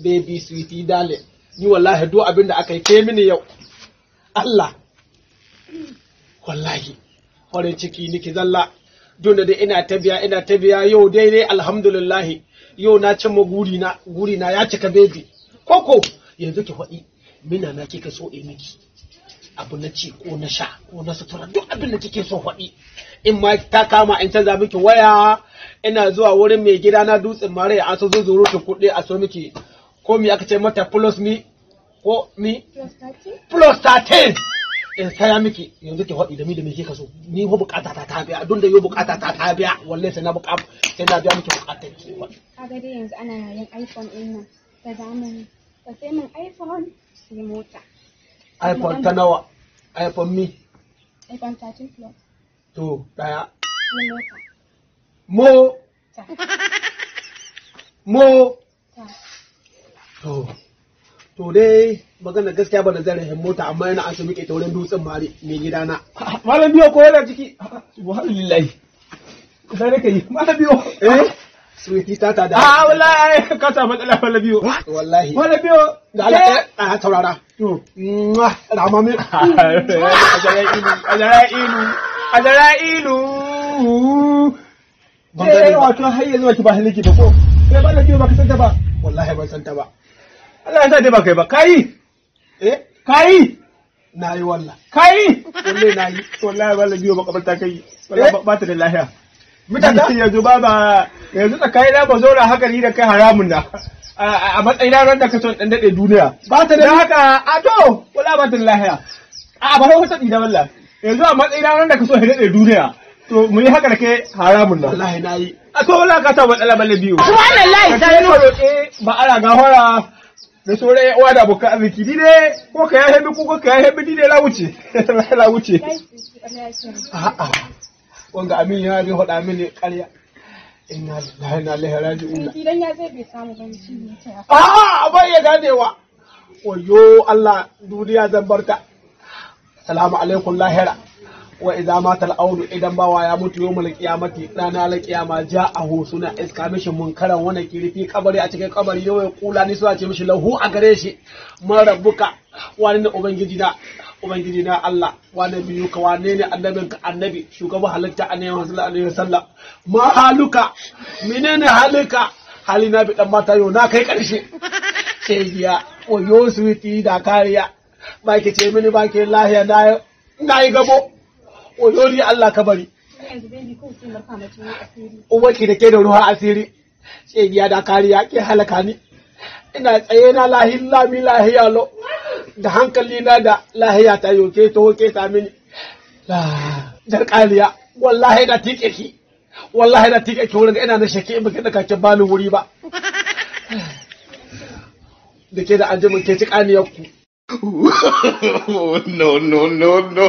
baby sweetie darling, ni wallahi duk abin da aka yi ke mini yau Allah wallahi farin ciki niki zalla don da ina ta biya yau daidai alhamdulillah yau na cimma guri na ya cika baby koko yanzu ki faɗi mina na kika so in miki abu na ci ko na sha ko na sutura duk abin da kike so faɗi in ma ta kama in canza miki waya ina zuwa wurin mai gida na dutsen mare a so zuzuru ta kuɗi a so miki ko mi aka ce mata plus mi ko mi plus 13 in saya miki yanzu ki faɗi da mi da me kika so ni ho bukata ta biya don da yo bukata ta biya wallahi sai na biya miki bukatar ki kaga dai yanzu ana yayin iPhone din nan da zamani ka sai min iPhone sai mota iPhone ta nawa iPhone mi iPhone 13 Plus to daya sai mota mo ta mo ta to dai magana gaskiya ba da zarahin mota amma yana an sami ta wurin dutsen mare mai gidana malam biyo ko yana ciki subhanallahi sai nake yi malam biyo sweetie ta da wallahi ka ta matsala malam biyo wallahi malam biyo da Allah a taurara to rama mi azrailu wato har yanzu ba ki ba haliki ba ko sai malam biyo ba ka san ta ba wallahi ban san ta ba Allah ya sa dai ba kai ba kai nayi wallah kai wallahi nayi wallahi wallahi biyo makabarta kai wallahi ba ta da lafiya mutaka yanzu yanzu tsakai na ba zo da haka ni da kai haramun na a matsayin ran da ka son dan dade duniya ba ta da haka a to wallahi ba ta da lafiya a ba ko sadi da wallahi yanzu a matsayin ran da ka so dade duniya to mu yi haka da kai haramun na wallahi nayi a to wallahi ka ta matsala balle biyo subhanallahi sai ko roƙe ba ara gafara da sauran ya uwa da abokan arziki ni ne ko ka yahe mi ko ka yahe mi ni ne la wuce a'a wanga amin ya bi hoda mini ƙarya inna lillahi wa inna ilaihi raji'un idan ya zai bai samu ban shi ne ta a'a bai ya ganewa wayo Allah duniya zan barta assalamu alaikum lahira wa idza mata al-audu idan bawa ya mutu yawmul qiyamati rana al-qiyama ja'ahu suna iska mishi munkaran wani kirifi kabari a cikin kabari yau ya kula ni suna ce mishi lahu a gare shi man rabbuka wani ne ubangiji na Allah wani biyu ka wane ne annabinka annabi shugaban halitta annabi sallallahu alaihi wasallam ma haluka menene halika halina bi dan mata yau na kai karshe sai biya oyo suwiti da kariya ba ki ce mini ba ki lahiya na yi gabo oyori Allah ka bari uwarki da ke da ruwa asiri sai biya da kariya ke halaka ni ina tsaye na lami lahiya lo da hankali na da lahiya ta yoke to hoke ta mini jar kariya wallahi da tike ki wurin ina na shake in baki da kake bani wuri ba da ke da anjimin ke ci kaniyar ku no.